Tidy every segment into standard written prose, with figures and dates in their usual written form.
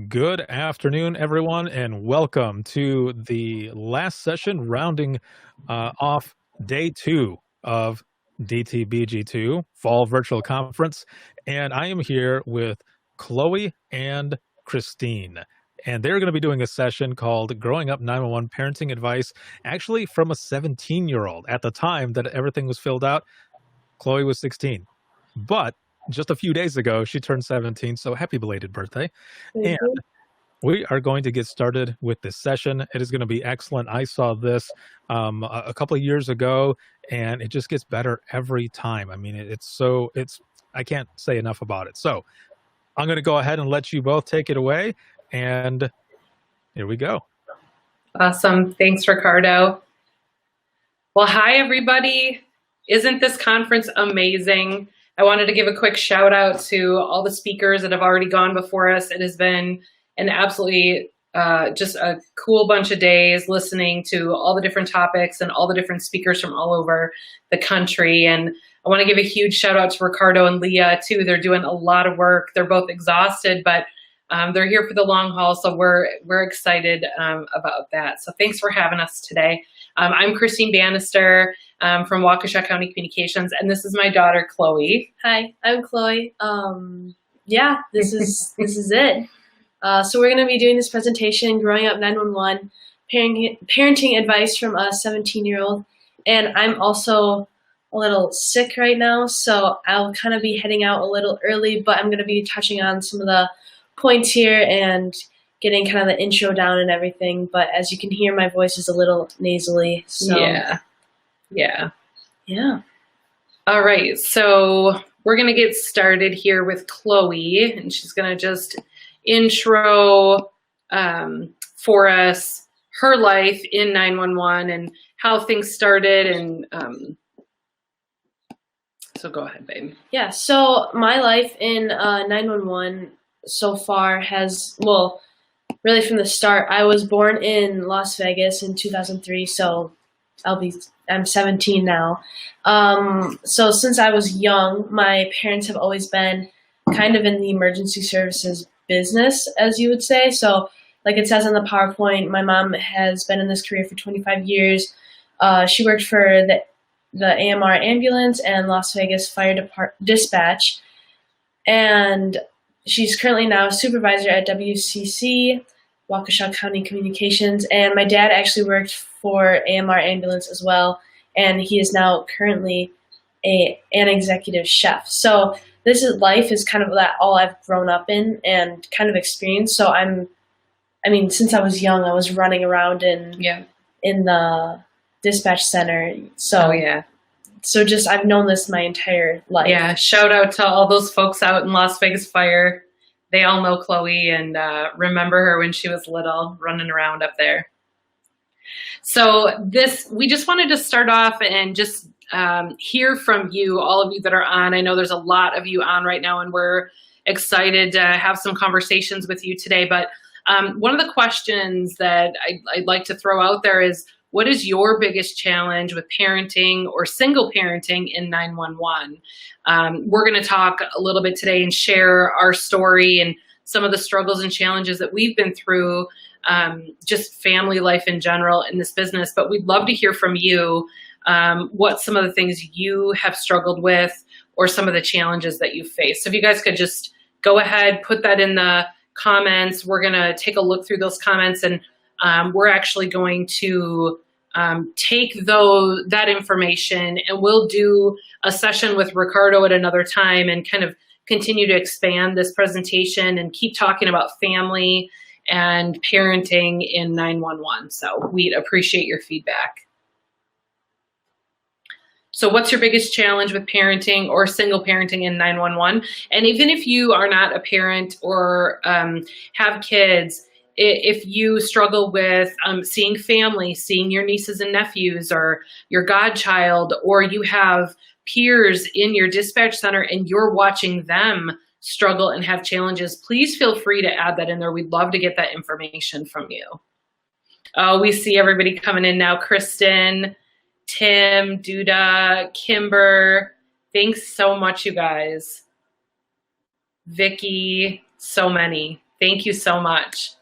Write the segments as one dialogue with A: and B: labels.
A: Good afternoon, everyone, and welcome to the last session rounding off day two of DTBG2 Fall Virtual Conference. And I am here with Chloe and Christine. And they're going to be doing a session called Growing Up 911 Parenting Advice, actually from a 17-year-old. At the time that everything was filled out, Chloe was 16. But just a few days ago, she turned 17, so happy belated birthday. And we are going to get started with this session. It is going to be excellent. I saw this a couple of years ago, and it just gets better every time. I mean, I can't say enough about it. So I'm going to go ahead and let you both take it away, and here we go.
B: Awesome. Thanks, Ricardo. Well, hi, everybody. Isn't this conference amazing? I wanted to give a quick shout out to all the speakers that have already gone before us. It has been an absolutely just a cool bunch of days listening to all the different topics and all the different speakers from all over the country. And I want to give a huge shout out to Ricardo and Leah too. They're doing a lot of work. They're both exhausted, but they're here for the long haul. So we're excited about that. So thanks for having us today. I'm Christine Bannister from Waukesha County Communications, and this is my daughter, Chloe.
C: Hi, I'm Chloe. Yeah, this is it. So we're going to be doing this presentation, Growing Up 911, parenting advice from a 17-year-old. And I'm also a little sick right now, so I'll kind of be heading out a little early, but I'm going to be touching on some of the points here and getting kind of the intro down and everything. But as you can hear, my voice is a little nasally. So
B: Yeah.
C: All
B: right, so we're going to get started here with Chloe, and she's going to just intro for us her life in 911 and how things started. And so go ahead, babe.
C: Yeah, so my life in 911 so far has, well, really from the start, I was born in Las Vegas in 2003, so I'm 17 now. So since I was young, my parents have always been kind of in the emergency services business, as you would say. So like it says on the PowerPoint, my mom has been in this career for 25 years. She worked for the AMR ambulance and Las Vegas Fire Dispatch. And she's currently now a supervisor at WCC, Waukesha County Communications. And my dad actually worked for AMR ambulance as well. And he is now currently an executive chef. So life is kind of that all I've grown up in and kind of experienced. So since I was young, I was running around in the dispatch center. So So just I've known this my entire life.
B: Yeah, shout out to all those folks out in Las Vegas Fire. They all know Chloe and remember her when she was little, running around up there. So we just wanted to start off and just hear from you, all of you that are on. I know there's a lot of you on right now, and we're excited to have some conversations with you today. But one of the questions that I'd like to throw out there is, what is your biggest challenge with parenting or single parenting in 911? We're going to talk a little bit today and share our story and some of the struggles and challenges that we've been through, just family life in general in this business. But we'd love to hear from you what some of the things you have struggled with or some of the challenges that you've faced. So if you guys could just go ahead, put that in the comments. We're going to take a look through those comments, and we're actually going to take that information, and we'll do a session with Ricardo at another time and kind of continue to expand this presentation and keep talking about family and parenting in 911. So we'd appreciate your feedback. So what's your biggest challenge with parenting or single parenting in 911? And even if you are not a parent or have kids, if you struggle with seeing family, seeing your nieces and nephews or your godchild, or you have peers in your dispatch center and you're watching them struggle and have challenges, please feel free to add that in there. We'd love to get that information from you. Oh, we see everybody coming in now. Kristen, Tim, Duda, Kimber. Thanks so much, you guys. Vicky, so many. Thank you so much.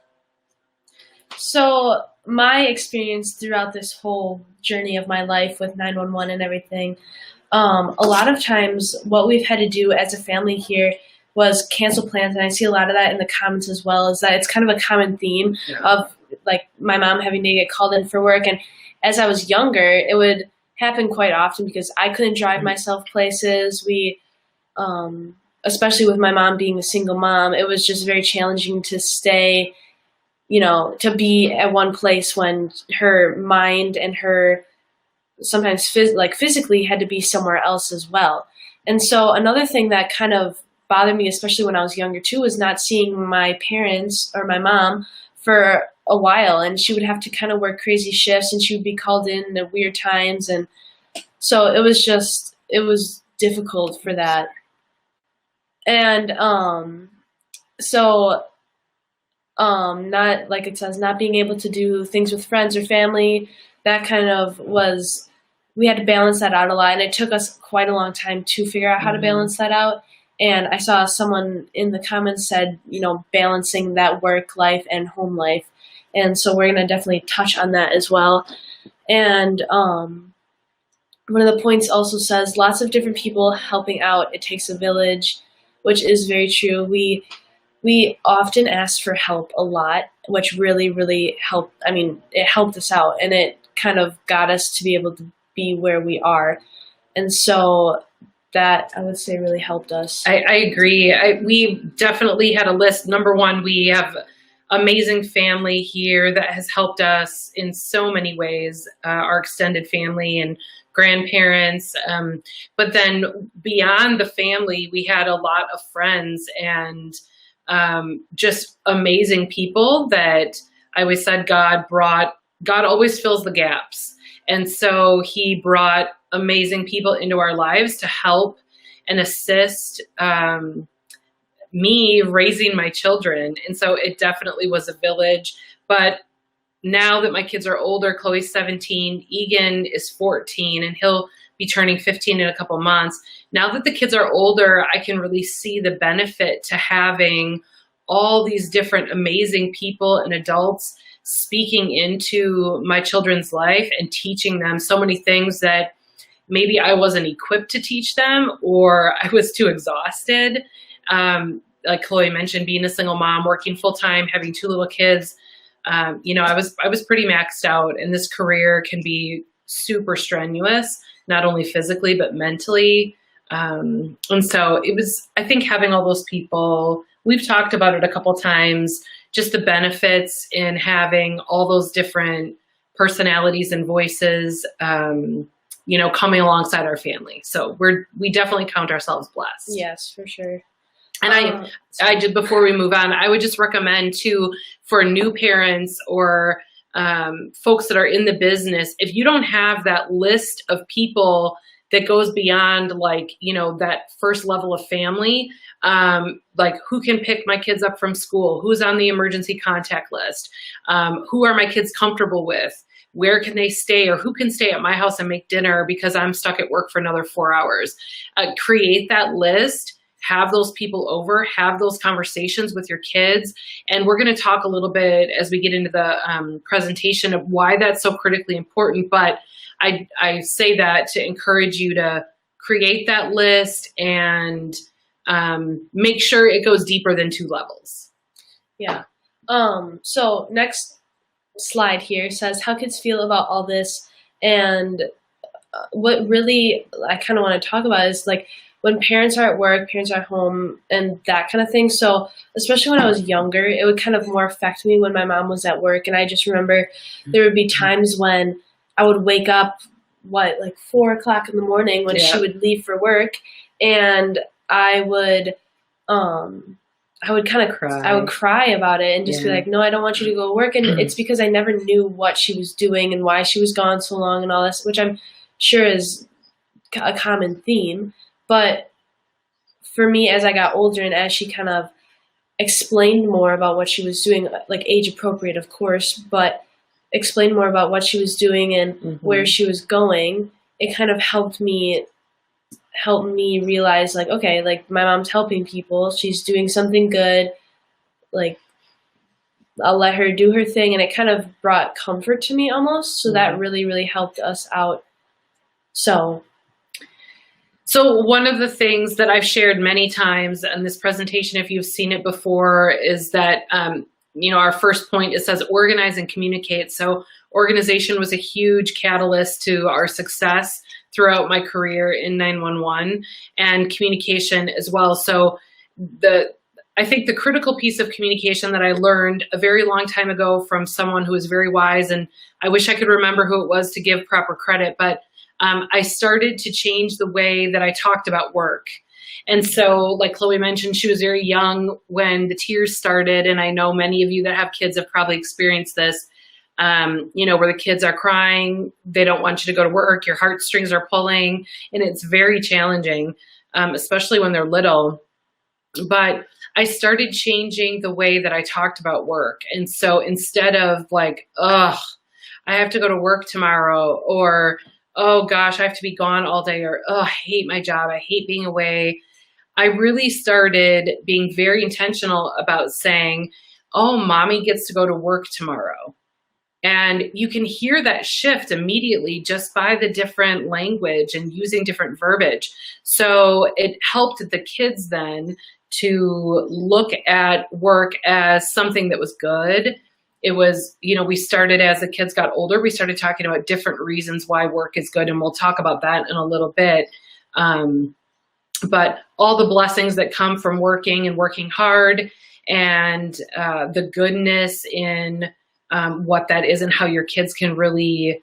C: So my experience throughout this whole journey of my life with 911 and everything, a lot of times what we've had to do as a family here was cancel plans, and I see a lot of that in the comments as well, is that it's kind of a common theme of like my mom having to get called in for work. And as I was younger, it would happen quite often because I couldn't drive myself places. We, especially with my mom being a single mom, it was just very challenging to stay, to be at one place when her mind and her sometimes physically had to be somewhere else as well. And so another thing that kind of bothered me, especially when I was younger too, was not seeing my parents or my mom for a while, and she would have to kind of work crazy shifts, and she would be called in at weird times, and so it was difficult for that. And not, like it says, not being able to do things with friends or family, that kind of was, we had to balance that out a lot, and it took us quite a long time to figure out how to balance that out. And I saw someone in the comments said, balancing that work life and home life. And so we're going to definitely touch on that as well. And one of the points also says lots of different people helping out. It takes a village, which is very true. We often ask for help a lot, which really, really helped. I mean, it helped us out, and it kind of got us to be able to be where we are. And so that, I would say, really helped us.
B: I agree. We definitely had a list. Number one, we have amazing family here that has helped us in so many ways, our extended family and grandparents. But then beyond the family, we had a lot of friends and just amazing people that I always said God always fills the gaps. And so he brought amazing people into our lives to help and assist me raising my children. And so it definitely was a village. But now that my kids are older, Chloe's 17, Egan is 14, and he'll be turning 15 in a couple months. Now that the kids are older, I can really see the benefit to having all these different amazing people and adults speaking into my children's life and teaching them so many things that maybe I wasn't equipped to teach them, or I was too exhausted. Like Chloe mentioned, being a single mom, working full time, having 2 little kids, I was pretty maxed out, and this career can be super strenuous, not only physically, but mentally. And so it was, I think, having all those people, we've talked about it a couple times, just the benefits in having all those different personalities and voices, coming alongside our family. So we definitely count ourselves blessed.
C: Yes, for sure.
B: And I just, before we move on, I would just recommend too, for new parents or folks that are in the business, if you don't have that list of people that goes beyond that first level of family, like who can pick my kids up from school, who's on the emergency contact list, who are my kids comfortable with, where can they stay, or who can stay at my house and make dinner because I'm stuck at work for another 4 hours. Create that list. Have those people over, have those conversations with your kids. And we're going to talk a little bit as we get into the presentation of why that's so critically important. But I say that to encourage you to create that list and make sure it goes deeper than 2 levels.
C: Yeah. So next slide here says how kids feel about all this. And what really I kind of want to talk about is like, when parents are at work, parents are at home, and that kind of thing. So especially when I was younger, it would kind of more affect me when my mom was at work. And I just remember there would be times when I would wake up, 4:00 in the morning when she would leave for work. And I would kind of cry. I would cry about it and just be like, no, I don't want you to go to work. And it's because I never knew what she was doing and why she was gone so long and all this, which I'm sure is a common theme. But for me, as I got older and as she kind of explained more about what she was doing, like age appropriate, of course, but explained more about what she was doing and where she was going, it kind of helped me realize, like, okay, like my mom's helping people. She's doing something good. Like I'll let her do her thing, and it kind of brought comfort to me almost. So that really, really helped us out. So
B: one of the things that I've shared many times in this presentation, if you've seen it before, is that, our first point, it says organize and communicate. So organization was a huge catalyst to our success throughout my career in 911, and communication as well. So I think the critical piece of communication that I learned a very long time ago from someone who is very wise, and I wish I could remember who it was to give proper credit, but I started to change the way that I talked about work. And so, like Chloe mentioned, she was very young when the tears started, and I know many of you that have kids have probably experienced this, where the kids are crying, they don't want you to go to work, your heartstrings are pulling, and it's very challenging, especially when they're little. But I started changing the way that I talked about work. And so instead of like, ugh, I have to go to work tomorrow, or, oh gosh, I have to be gone all day, or, oh, I hate my job, I hate being away, I really started being very intentional about saying, oh, mommy gets to go to work tomorrow. And you can hear that shift immediately just by the different language and using different verbiage. So it helped the kids then to look at work as something that was good. It was, we started, as the kids got older, we started talking about different reasons why work is good. And we'll talk about that in a little bit. But all the blessings that come from working and working hard, and the goodness in what that is, and how your kids can really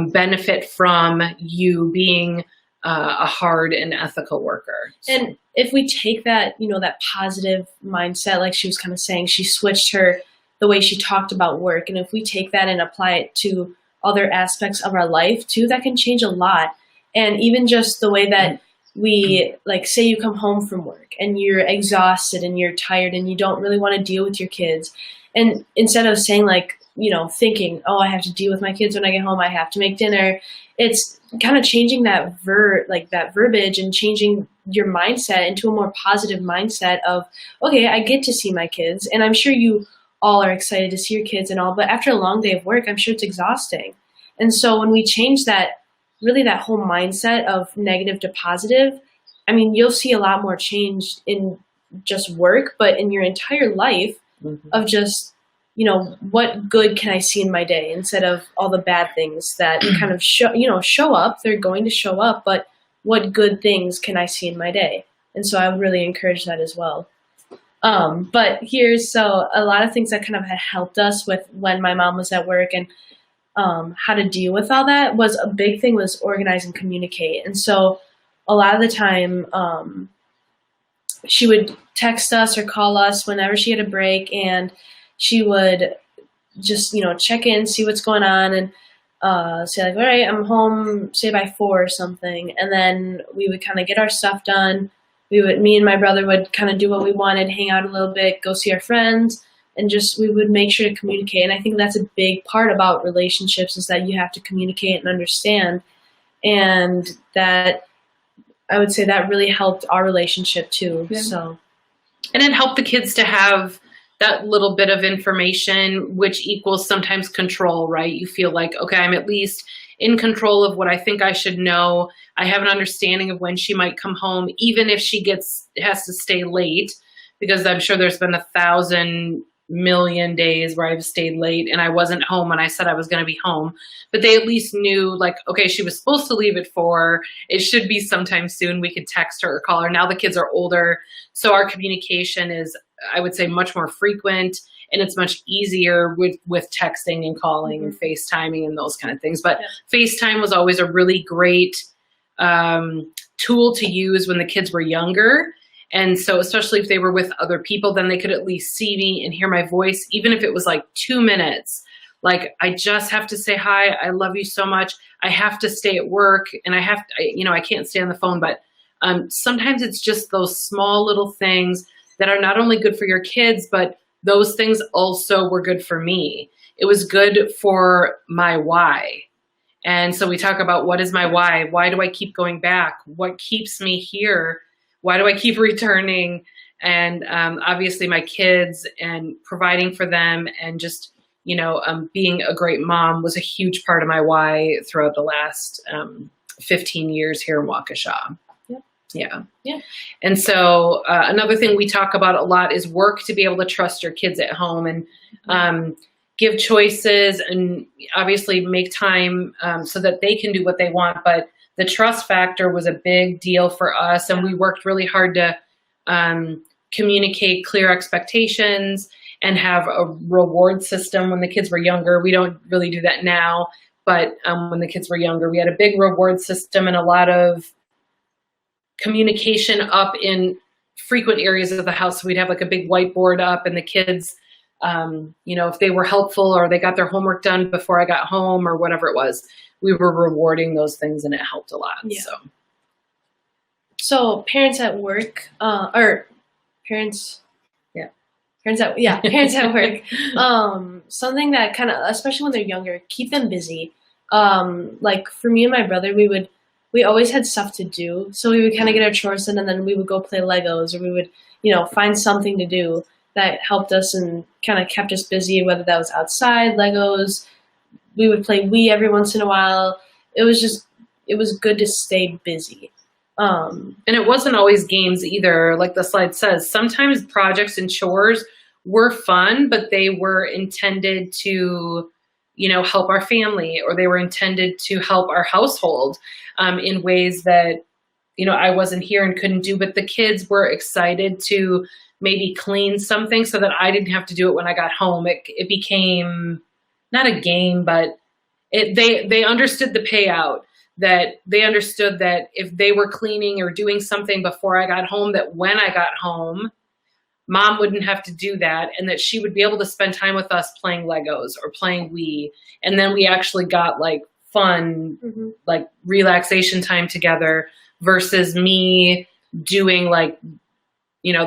B: benefit from you being a hard and ethical worker.
C: And if we take that, that positive mindset, like she was kind of saying, she switched the way she talked about work. And if we take that and apply it to other aspects of our life too, that can change a lot. And even just the way that we, like, say you come home from work and you're exhausted and you're tired and you don't really want to deal with your kids. And instead of saying like, thinking, oh, I have to deal with my kids when I get home, I have to make dinner. It's kind of changing that verbiage and changing your mindset into a more positive mindset of, okay, I get to see my kids, and I'm sure you all are excited to see your kids and all, but after a long day of work, I'm sure it's exhausting. And so when we change that whole mindset of negative to positive, I mean, you'll see a lot more change in just work, but in your entire life of just, what good can I see in my day, instead of all the bad things that kind of show up. They're going to show up, but what good things can I see in my day? And so I would really encourage that as well. But so a lot of things that kind of had helped us with when my mom was at work and how to deal with all that, was a big thing was organize and communicate. And so a lot of the time she would text us or call us whenever she had a break, and she would just, check in, see what's going on, and say like, all right, I'm home, say by 4 or something. And then we would kind of get our stuff done. Me and my brother would kind of do what we wanted, hang out a little bit, go see our friends, and we would make sure to communicate. And I think that's a big part about relationships, is that you have to communicate and understand. And that, I would say, that really helped our relationship too. Yeah. So,
B: and it helped the kids to have that little bit of information, which equals sometimes control, right? You feel like, okay, I'm at least in control of what I think I should know. I have an understanding of when she might come home, even if she has to stay late, because I'm sure there's been 1,000 million days where I've stayed late and I wasn't home when I said I was going to be home. But they at least knew, like, okay, she was supposed to leave at 4. It should be sometime soon. We could text her or call her. Now the kids are older, so our communication is, I would say, much more frequent, and it's much easier with texting and calling and FaceTiming and those kind of things. But FaceTime was always a really great tool to use when the kids were younger. And so especially if they were with other people, then they could at least see me and hear my voice, even if it was like 2 minutes. Like, I just have to say hi, I love you so much. I have to stay at work, and I can't stay on the phone. But sometimes it's just those small little things that are not only good for your kids, but those things also were good for me. It was good for my why. And so we talk about, what is my why? Why do I keep going back? What keeps me here why do I keep returning? And obviously my kids and providing for them and just, being a great mom was a huge part of my why throughout the last 15 years here in Waukesha. Yeah. And so another thing we talk about a lot is work to be able to trust your kids at home and give choices and obviously make time so that they can do what they want. But the trust factor was a big deal for us. And we worked really hard to communicate clear expectations and have a reward system when the kids were younger. We don't really do that now, but when the kids were younger, we had a big reward system and a lot of communication up in frequent areas of the house. So we'd have like a big whiteboard up and the kids, if they were helpful or they got their homework done before I got home or whatever it was, we were rewarding those things and it helped a lot.
C: Yeah. So parents at work, parents at work. Something that kind of, especially when they're younger, keep them busy. Like for me and my brother, we always had stuff to do. So we would kind of get our chores done and then we would go play Legos or we would, find something to do that helped us and kind of kept us busy, whether that was outside, Legos. We would play Wii every once in a while. It was good to stay busy.
B: And it wasn't always games either. Like the slide says, sometimes projects and chores were fun, but they were intended to, help our family or they were intended to help our household in ways that, I wasn't here and couldn't do, but the kids were excited to maybe clean something so that I didn't have to do it when I got home. It became not a game, but they understood the payout. That they understood that if they were cleaning or doing something before I got home, that when I got home, mom wouldn't have to do that and that she would be able to spend time with us playing Legos or playing Wii. And then we actually got like fun, like relaxation time together versus me doing like,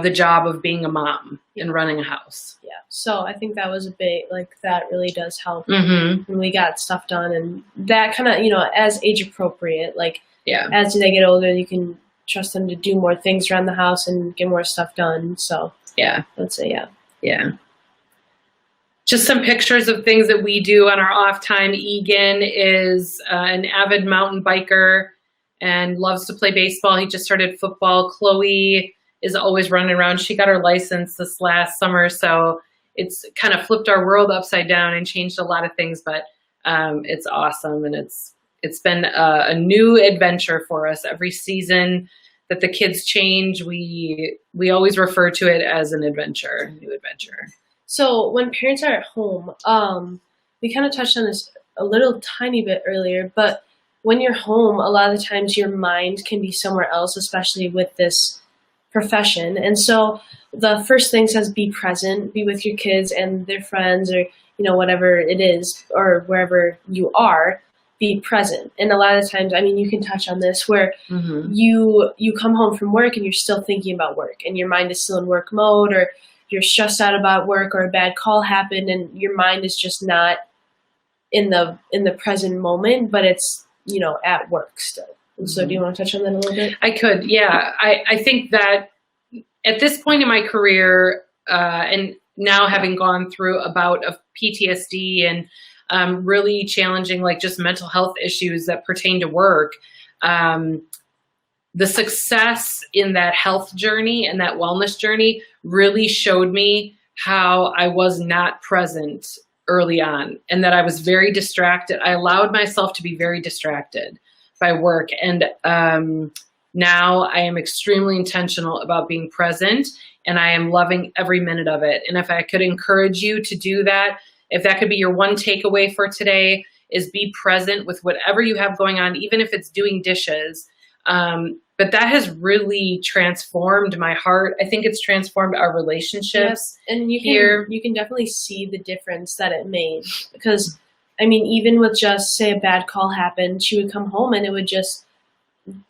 B: the job of being a mom and running a house.
C: Yeah. So I think that was a big, that really does help when we got stuff done and that kind of, as age appropriate, as they get older, you can trust them to do more things around the house and get more stuff done. So
B: yeah,
C: let's say,
B: yeah. Just some pictures of things that we do on our off time. Egan is an avid mountain biker and loves to play baseball. He just started football. Chloe is always running around. She got her license this last summer, so it's kind of flipped our world upside down and changed a lot of things, but it's awesome. And it's been a new adventure for us. Every season that the kids change, we always refer to it as an adventure, new adventure.
C: So when parents are at home, we kind of touched on this a little tiny bit earlier, but when you're home, a lot of the times your mind can be somewhere else, especially with this profession. And so the first thing says be present, be with your kids and their friends or, whatever it is or wherever you are, be present. And a lot of times, you can touch on this where you come home from work and you're still thinking about work and your mind is still in work mode or you're stressed out about work or a bad call happened and your mind is just not in the present moment, but it's, at work still. So do you want to touch on that a little bit?
B: I could, yeah. I think that at this point in my career, and now having gone through a bout of PTSD and really challenging just mental health issues that pertain to work, the success in that health journey and that wellness journey really showed me how I was not present early on and that I was very distracted. I allowed myself to be very distracted by work. And now I am extremely intentional about being present and I am loving every minute of it. And if I could encourage you to do that, if that could be your one takeaway for today, is be present with whatever you have going on, even if it's doing dishes. But that has really transformed my heart. I think it's transformed our relationships.
C: Yes. And you can definitely see the difference that it made because even with just say a bad call happened, she would come home and it would just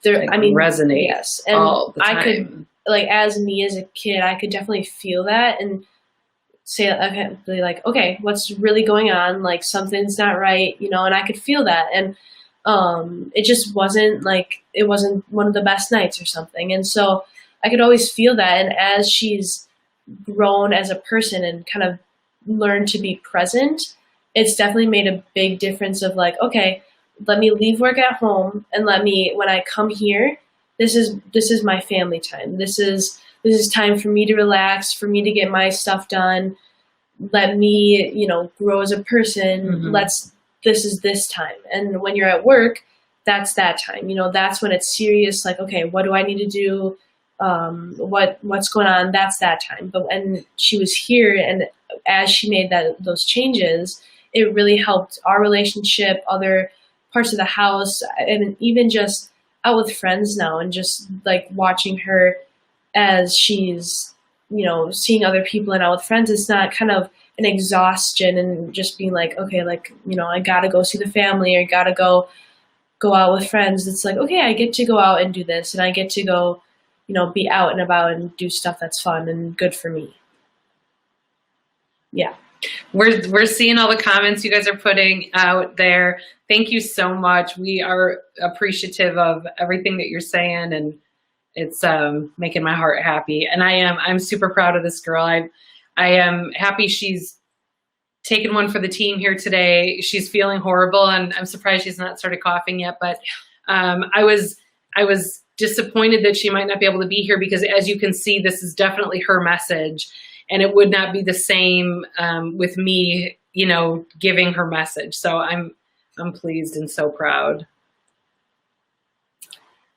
B: resonate.
C: Yes. And
B: all the time.
C: I could as me as a kid, I could definitely feel that and say, okay, what's really going on? Something's not right, and I could feel that. And it just wasn't it wasn't one of the best nights or something. And so I could always feel that. And as she's grown as a person and kind of learned to be present, it's definitely made a big difference of like, okay, let me leave work at home and let me, when I come here, this is my family time. This is time for me to relax, for me to get my stuff done. Let me, grow as a person. This is this time. And when you're at work, that's that time. That's when it's serious. Like, okay, what do I need to do? What's going on? That's that time. But and she was here, and as she made those changes, it really helped our relationship, other parts of the house, and even just out with friends now, and just like watching her as she's, seeing other people and out with friends. It's not kind of an exhaustion and just being like, okay, like, I gotta go see the family or gotta go out with friends. It's like, okay, I get to go out and do this, and I get to go, be out and about and do stuff that's fun and good for me. Yeah.
B: We're seeing all the comments you guys are putting out there. Thank you so much. We are appreciative of everything that you're saying, and it's making my heart happy. And I'm super proud of this girl. I am happy she's taken one for the team here today. She's feeling horrible, and I'm surprised she's not started coughing yet. But I was disappointed that she might not be able to be here, because as you can see, this is definitely her message. And it would not be the same with me, giving her message. So I'm pleased and so proud.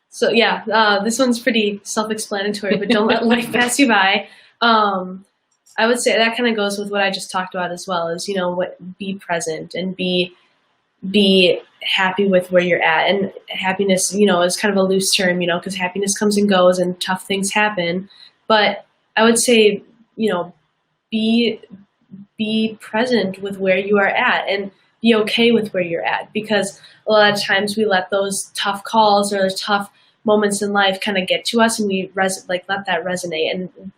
C: So yeah, this one's pretty self-explanatory, but don't let life pass you by. I would say that kind of goes with what I just talked about as well, is, be present and be happy with where you're at. And happiness, is kind of a loose term, because happiness comes and goes and tough things happen. But I would say, be present with where you are at, and be okay with where you're at, because a lot of times we let those tough calls or tough moments in life kind of get to us, and we let that resonate, and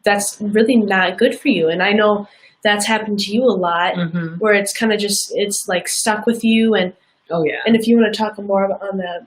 C: that's really not good for you. And I know that's happened to you a lot, where it's kind of it's like stuck with you. And
B: oh yeah.
C: And if you want to talk more on that,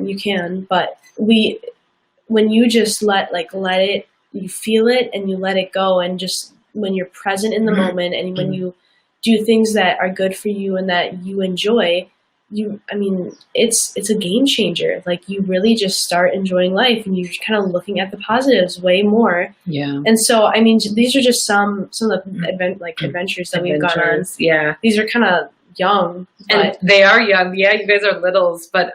C: you can. But when you just let it, you feel it and you let it go, and just when you're present in the moment, and when you do things that are good for you and that you enjoy, it's a game changer. Like, you really just start enjoying life, and you're kind of looking at the positives way more.
B: Yeah.
C: And so, these are just some of the adventures that we've gone on.
B: Yeah.
C: These are kind of young.
B: And they are young. Yeah, you guys are littles. But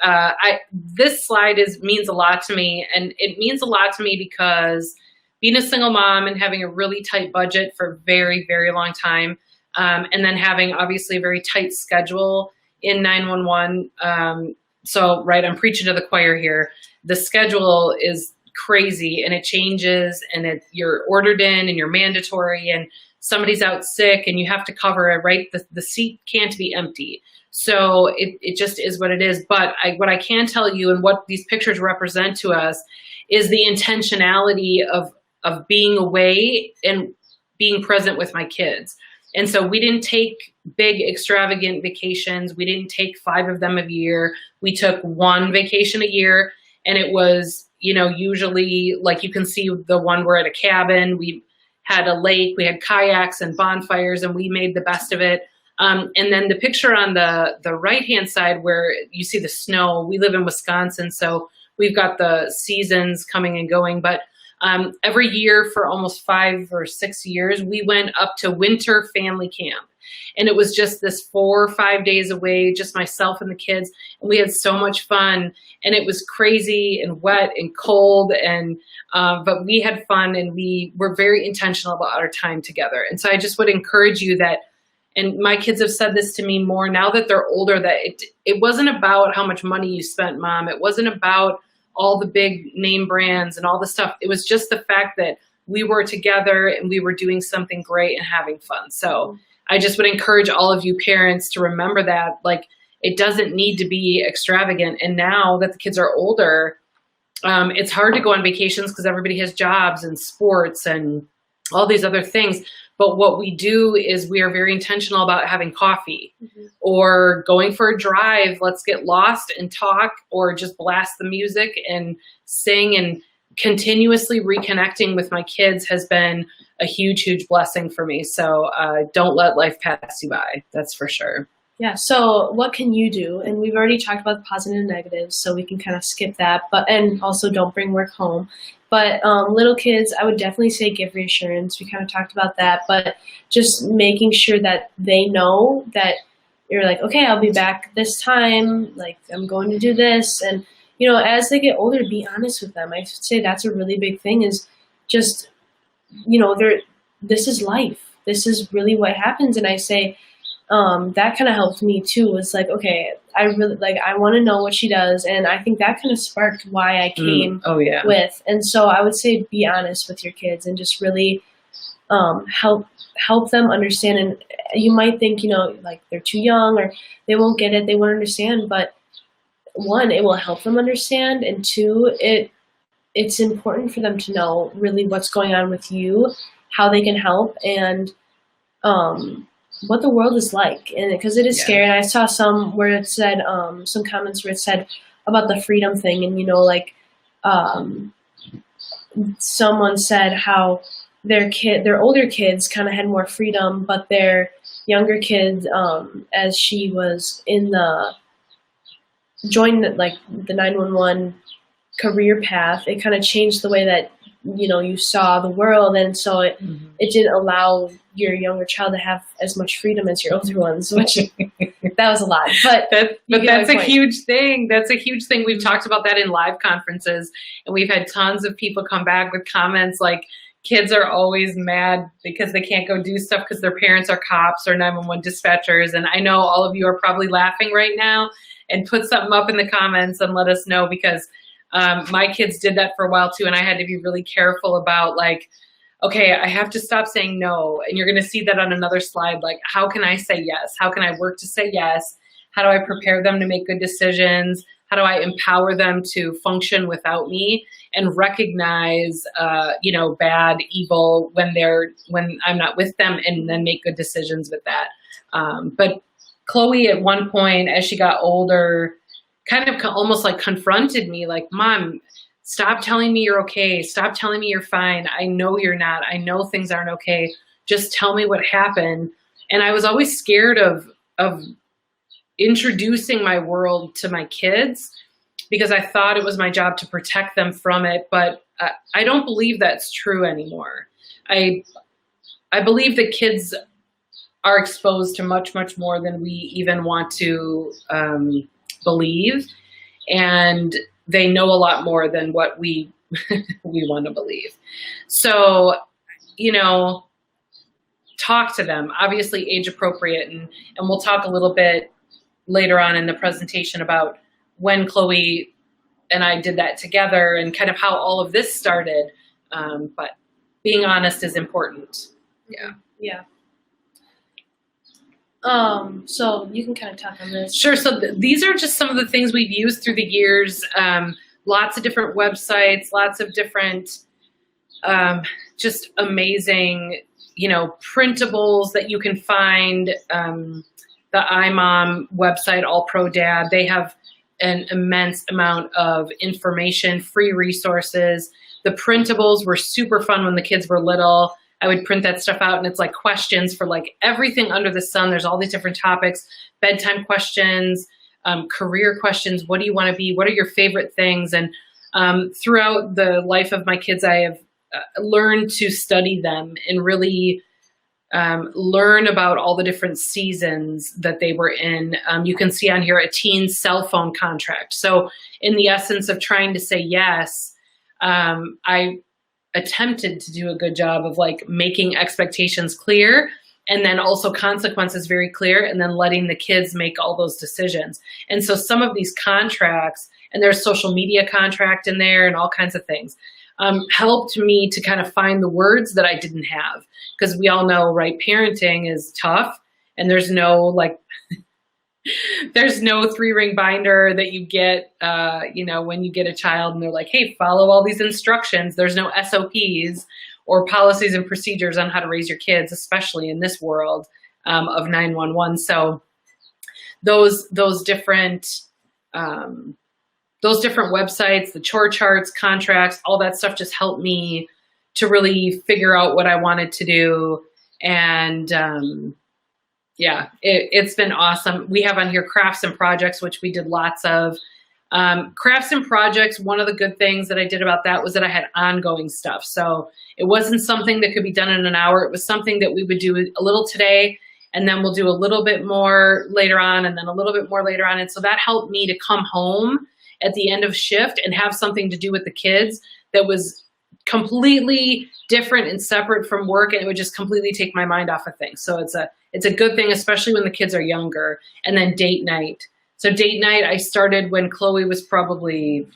B: this slide means a lot to me. And it means a lot to me because being a single mom and having a really tight budget for a very, very long time, and then having obviously a very tight schedule in 911. So, right, I'm preaching to the choir here. The schedule is crazy, and it changes, and you're ordered in, and you're mandatory, and somebody's out sick and you have to cover it, right? The seat can't be empty. So it just is what it is. But what I can tell you, and what these pictures represent to us, is the intentionality of being away and being present with my kids. And so we didn't take big extravagant vacations. We didn't take 5 of them a year. We took 1 vacation a year, and it was, usually, like, you can see the one, we're at a cabin. We had a lake, we had kayaks and bonfires, and we made the best of it. And then the picture on the right-hand side where you see the snow, we live in Wisconsin, so we've got the seasons coming and going. But every year for almost 5 or 6 years, we went up to winter family camp. And it was just this 4 or 5 days away, just myself and the kids. And we had so much fun. And it was crazy and wet and cold. But we had fun, and we were very intentional about our time together. And so I just would encourage you that, and my kids have said this to me more now that they're older, that it wasn't about how much money you spent, Mom. It wasn't about all the big name brands and all the stuff. It was just the fact that we were together and we were doing something great and having fun. So I just would encourage all of you parents to remember that, like, it doesn't need to be extravagant. And now that the kids are older, it's hard to go on vacations because everybody has jobs and sports and all these other things. But what we do is we are very intentional about having coffee or going for a drive. Let's get lost and talk, or just blast the music and sing and continuously reconnecting with my kids has been a huge, huge blessing for me. So don't let life pass you by. That's for sure.
C: Yeah. So what can you do? And we've already talked about the positive and negatives, so we can kind of skip that. And also don't bring work home. But little kids, I would definitely say give reassurance. We kind of talked about that, but just making sure that they know that you're like, okay, I'll be back this time. Like, I'm going to do this. And, as they get older, be honest with them. I say that's a really big thing, is just, this is life. This is really what happens. And I say, that kind of helped me too, was like, okay, I want to know what she does. And I think that kind of sparked why I came with. And so I would say, be honest with your kids and just really, help them understand. And you might think, like they're too young or they won't get it. They won't understand. But one, it will help them understand. And two, it's important for them to know really what's going on with you, how they can help, and, what the world is like, and because it is scary. And I saw some where it said, some comments where it said about the freedom thing, and someone said how their older kids kind of had more freedom, but their younger kids, as she was joined the 911 career path, it kind of changed the way that you saw the world, and so it didn't allow your younger child to have as much freedom as your older ones, which that was a lot. But
B: that's a huge thing. That's a huge thing. We've talked about that in live conferences, and we've had tons of people come back with comments like, kids are always mad because they can't go do stuff because their parents are cops or 911 dispatchers. And I know all of you are probably laughing right now, and put something up in the comments and let us know, because my kids did that for a while too. And I had to be really careful about okay, I have to stop saying no. And you're going to see that on another slide. Like, how can I say yes? How can I work to say yes? How do I prepare them to make good decisions? How do I empower them to function without me and recognize, bad, evil when I'm not with them, and then make good decisions with that. But Chloe, at one point, as she got older, kind of almost like confronted me, like, Mom, stop telling me you're okay. Stop telling me you're fine. I know you're not. I know things aren't okay. Just tell me what happened. And I was always scared of introducing my world to my kids, because I thought it was my job to protect them from it. But I don't believe that's true anymore. I believe that kids are exposed to much, much more than we even want to believe. And they know a lot more than what we want to believe. So, talk to them, obviously age appropriate. And we'll talk a little bit later on in the presentation about when Chloe and I did that together and kind of how all of this started. But being honest is important. Yeah.
C: Yeah. So you can kind of talk on this.
B: Sure. So these are just some of the things we've used through the years. Lots of different websites, lots of different, just amazing, printables that you can find. The iMom website, All Pro Dad, they have an immense amount of information, free resources. The printables were super fun when the kids were little. I would print that stuff out, and it's like questions for like everything under the sun. There's all these different topics, bedtime questions, career questions. What do you want to be? What are your favorite things? And throughout the life of my kids, I have learned to study them and really learn about all the different seasons that they were in. You can see on here a teen cell phone contract. So in the essence of trying to say yes, I attempted to do a good job of like making expectations clear, and then also consequences very clear, and then letting the kids make all those decisions. And so some of these contracts, and there's social media contract in there and all kinds of things, helped me to kind of find the words that I didn't have. Because we all know, right, parenting is tough, and there's no there's no 3-ring binder that you get, when you get a child and they're like, hey, follow all these instructions. There's no SOPs or policies and procedures on how to raise your kids, especially in this world of 911. So those different those different websites, the chore charts, contracts, all that stuff just helped me to really figure out what I wanted to do. And yeah, it's been awesome. We have on here crafts and projects, which we did lots of. Crafts and projects, one of the good things that I did about that was that I had ongoing stuff. So it wasn't something that could be done in an hour. It was something that we would do a little today, and then we'll do a little bit more later on, and then a little bit more later on. And so that helped me to come home at the end of shift and have something to do with the kids that was completely different and separate from work, and it would just completely take my mind off of things. So it's a good thing, especially when the kids are younger. And then date night. So date night, I started when Chloe was probably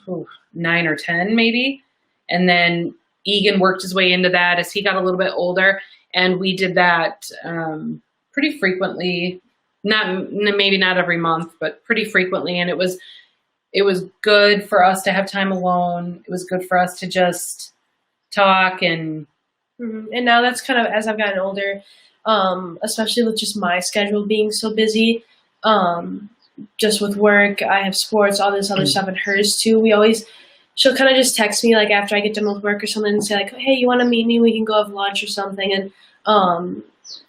B: 9 or 10 maybe. And then Egan worked his way into that as he got a little bit older. And we did that pretty frequently, maybe not every month, but pretty frequently. And it was good for us to have time alone. It was good for us to just talk. And
C: and now that's kind of, as I've gotten older, especially with just my schedule being so busy, just with work, I have sports, all this other stuff, and hers too. She'll kind of just text me like after I get done with work or something and say like, hey, you want to meet me? We can go have lunch or something. And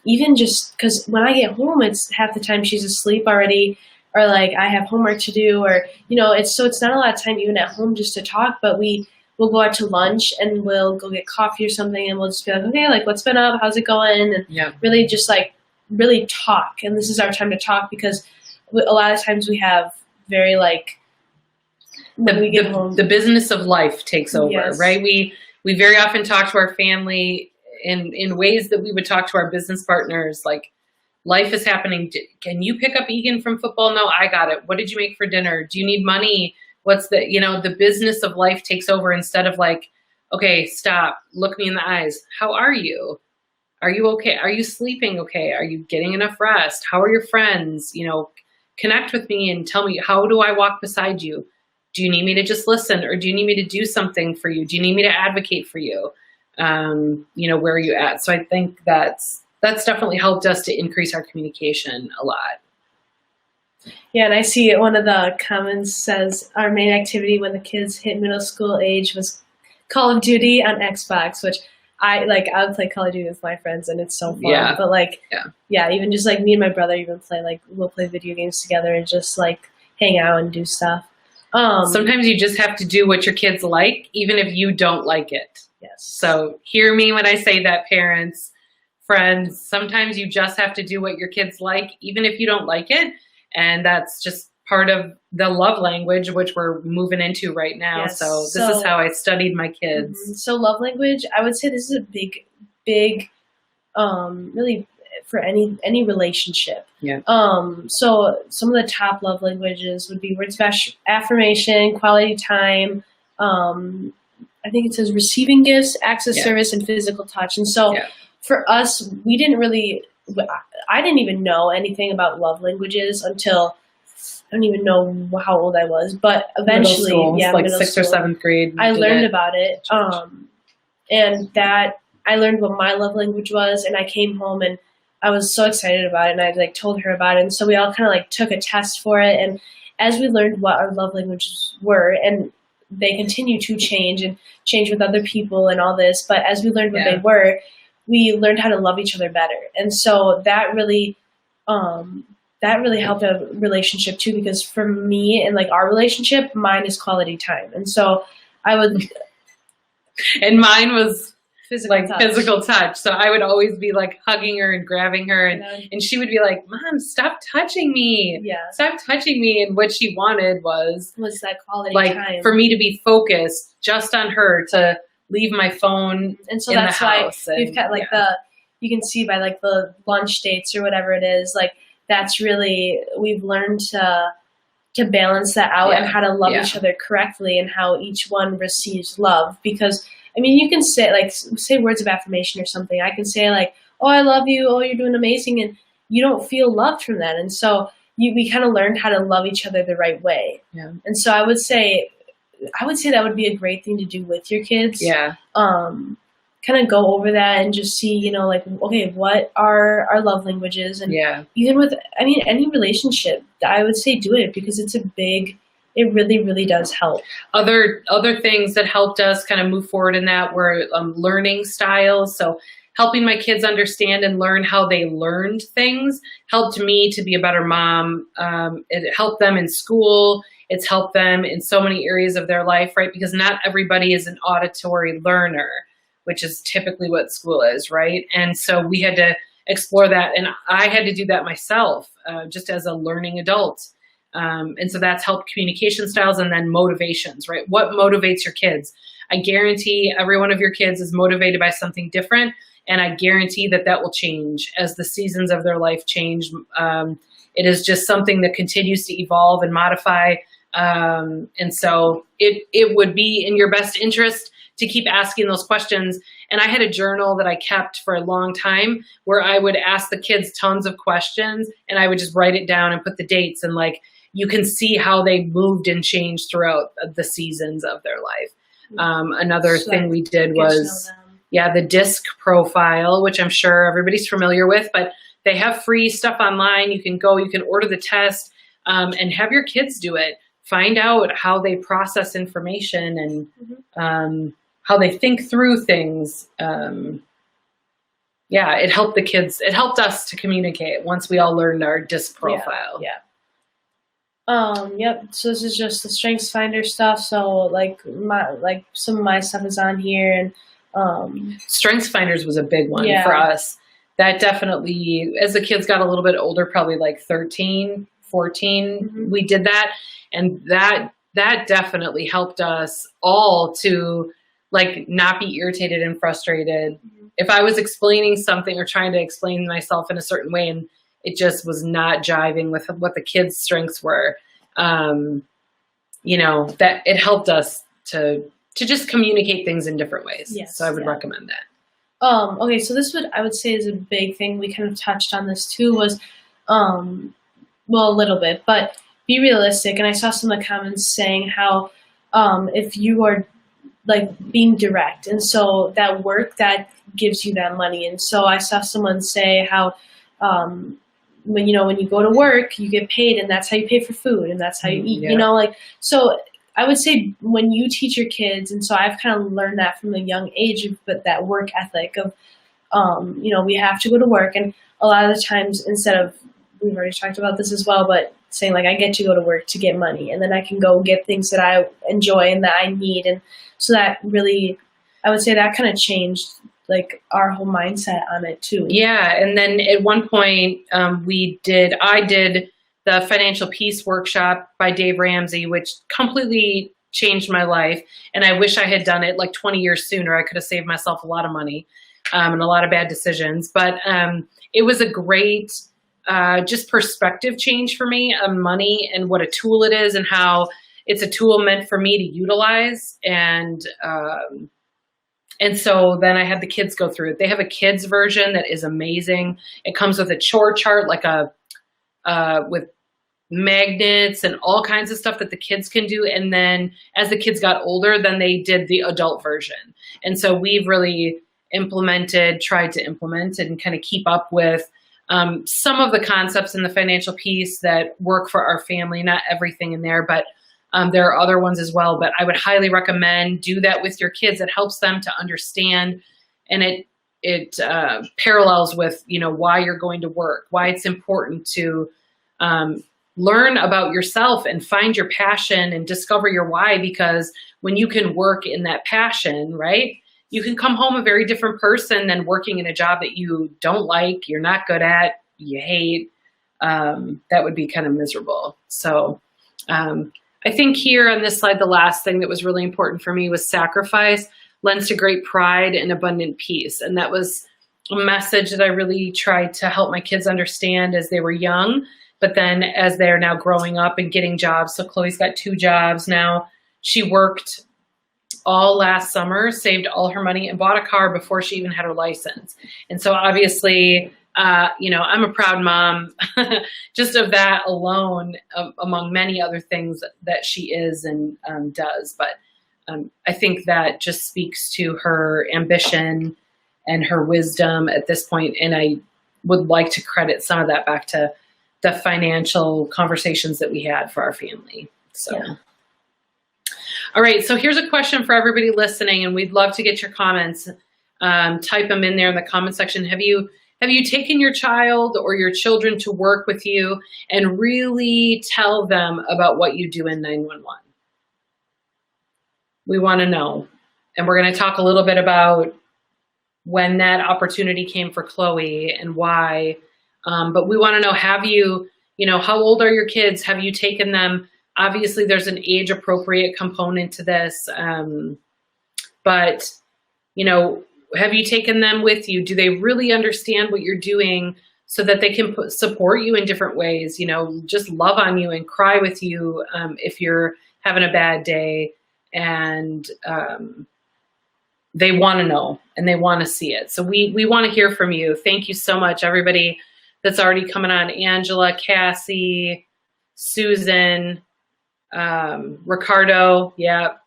C: even just because when I get home, it's half the time she's asleep already, or like I have homework to do, or it's not a lot of time even at home just to talk. But we'll go out to lunch and we'll go get coffee or something, and we'll just be like, okay, like what's been up? How's it going? And really just like really talk. And this is our time to talk because a lot of times we have very like when we get home, the
B: business of life takes over,
C: yes.
B: Right? We very often talk to our family in ways that we would talk to our business partners. Like, life is happening. Can you pick up Egan from football? No, I got it. What did you make for dinner? Do you need money? What's the business of life takes over instead of like, okay, stop, look me in the eyes. How are you? Are you okay? Are you sleeping okay? Are you getting enough rest? How are your friends? Connect with me and tell me, how do I walk beside you? Do you need me to just listen, or do you need me to do something for you? Do you need me to advocate for you? Where are you at? So I think that's definitely helped us to increase our communication a lot.
C: Yeah, and I see one of the comments says our main activity when the kids hit middle school age was Call of Duty on Xbox, which I would play Call of Duty with my friends, and it's so fun.
B: Yeah.
C: But even just like me and my brother even play, like we'll play video games together and just like hang out and do stuff.
B: Sometimes you just have to do what your kids like, even if you don't like it.
C: Yes.
B: So hear me when I say that, parents, friends, sometimes you just have to do what your kids like, even if you don't like it. And that's just part of the love language, which we're moving into right now.
C: Yes.
B: So this is how I studied my kids.
C: So love language, I would say this is a big, really for any relationship.
B: Yeah.
C: So some of the top love languages would be words of affirmation, quality time. I think it says receiving gifts, acts of service, and physical touch. And so for us, I didn't even know anything about love languages until I don't even know how old I was, but eventually,
B: like 6th or 7th grade,
C: I learned about it. And that I learned what my love language was, and I came home and I was so excited about it, and I like told her about it. And so we all kind of like took a test for it. And as we learned what our love languages were, and they continue to change and change with other people and all this, but as we learned what they were, we learned how to love each other better. And so that really helped a relationship too, because for me and like our relationship, mine is quality time. And so I would,
B: and mine was
C: physical touch.
B: So I would always be like hugging her and grabbing her, and she would be like, Mom, stop touching me.
C: Yeah.
B: Stop touching me. And what she wanted was
C: that quality time.
B: For me to be focused just on her, to leave my phone
C: and so
B: in
C: that's
B: the house.
C: Why we've got like you can see by like the lunch dates or whatever it is, like that's really, we've learned to balance that out and how to love each other correctly and how each one receives love. Because I mean, you can say words of affirmation or something. I can say like, oh, I love you. Oh, you're doing amazing. And you don't feel loved from that. And so we kind of learned how to love each other the right way. Yeah. And so I would say that would be a great thing to do with your kids.
B: Yeah.
C: Kind of go over that and just see, like, okay, what are our love languages? And even with, any relationship, I would say do it because it's a big it really, really does help.
B: Other things that helped us kind of move forward in that were learning styles. So helping my kids understand and learn how they learned things helped me to be a better mom. It helped them in school. It's helped them in so many areas of their life, right? Because not everybody is an auditory learner, which is typically what school is, right? And so we had to explore that. And I had to do that myself, just as a learning adult. And so that's helped communication styles and then motivations, right? What motivates your kids? I guarantee every one of your kids is motivated by something different. And I guarantee that that will change as the seasons of their life change. It is just something that continues to evolve and modify. And so it would be in your best interest to keep asking those questions. And I had a journal that I kept for a long time where I would ask the kids tons of questions and I would just write it down and put the dates, and like, you can see how they moved and changed throughout the seasons of their life. Another thing we did was, the DISC profile, which I'm sure everybody's familiar with, but they have free stuff online. You can go, you can order the test, and have your kids do it. Find out how they process information and how they think through things. It helped the kids. It helped us to communicate once we all learned our DISC profile.
C: Yep. So this is just the Strengths Finder stuff. So like some of my stuff is on here, and
B: Strengths Finders was a big one for us. That definitely, as the kids got a little bit older, probably like 13, 14, we did that. And that definitely helped us all to like not be irritated and frustrated. If I was explaining something or trying to explain myself in a certain way and it just was not jiving with what the kids' strengths were, that it helped us to just communicate things in different ways.
C: Yes,
B: so I would recommend that.
C: Okay, so this I would say is a big thing. We kind of touched on this too, was, a little bit, but be realistic. And I saw some of the comments saying how if you are like being direct, and so that work that gives you that money. And so I saw someone say how when you go to work, you get paid, and that's how you pay for food, and that's how you eat. So I would say when you teach your kids, and so I've kind of learned that from a young age, but that work ethic of we have to go to work, and a lot of the times instead of, we've already talked about this as well, but saying like, I get to go to work to get money, and then I can go get things that I enjoy and that I need. And so that really, I would say that kind of changed like our whole mindset on it too.
B: Yeah. And then at one point I did the Financial Peace Workshop by Dave Ramsey, which completely changed my life. And I wish I had done it like 20 years sooner. I could have saved myself a lot of money and a lot of bad decisions. But it was a great just perspective change for me on money and what a tool it is and how it's a tool meant for me to utilize. And so then I had the kids go through it. They have a kids version that is amazing. It comes with a chore chart, like with magnets and all kinds of stuff that the kids can do. And then as the kids got older, then they did the adult version. And so we've really tried to implement and kind of keep up with some of the concepts in the Financial Peace that work for our family. Not everything in there, but there are other ones as well. But I would highly recommend do that with your kids. It helps them to understand, and it parallels with why you're going to work, why it's important to learn about yourself and find your passion and discover your why. Because when you can work in that passion, right, you can come home a very different person than working in a job that you don't like, you're not good at, you hate. That would be kind of miserable. So I think here on this slide, the last thing that was really important for me was sacrifice lends to great pride and abundant peace. And that was a message that I really tried to help my kids understand as they were young, but then as they're now growing up and getting jobs. So Chloe's got 2 jobs now. She worked all last summer, saved all her money, and bought a car before she even had her license. And so obviously, I'm a proud mom just of that alone, among many other things that she is and does. But I think that just speaks to her ambition and her wisdom at this point. And I would like to credit some of that back to the financial conversations that we had for our family. So.
C: Yeah.
B: All right, so here's a question for everybody listening, and we'd love to get your comments. Type them in there in the comment section. Have you taken your child or your children to work with you and really tell them about what you do in 911? We want to know. And we're going to talk a little bit about when that opportunity came for Chloe and why. But we want to know, have you, how old are your kids? Have you taken them? Obviously, there's an age appropriate component to this. But, have you taken them with you? Do they really understand what you're doing so that they can support you in different ways? Just love on you and cry with you if you're having a bad day. And they want to know and they want to see it. So we want to hear from you. Thank you so much, everybody that's already coming on. Angela, Cassie, Susan, Ricardo. Yep.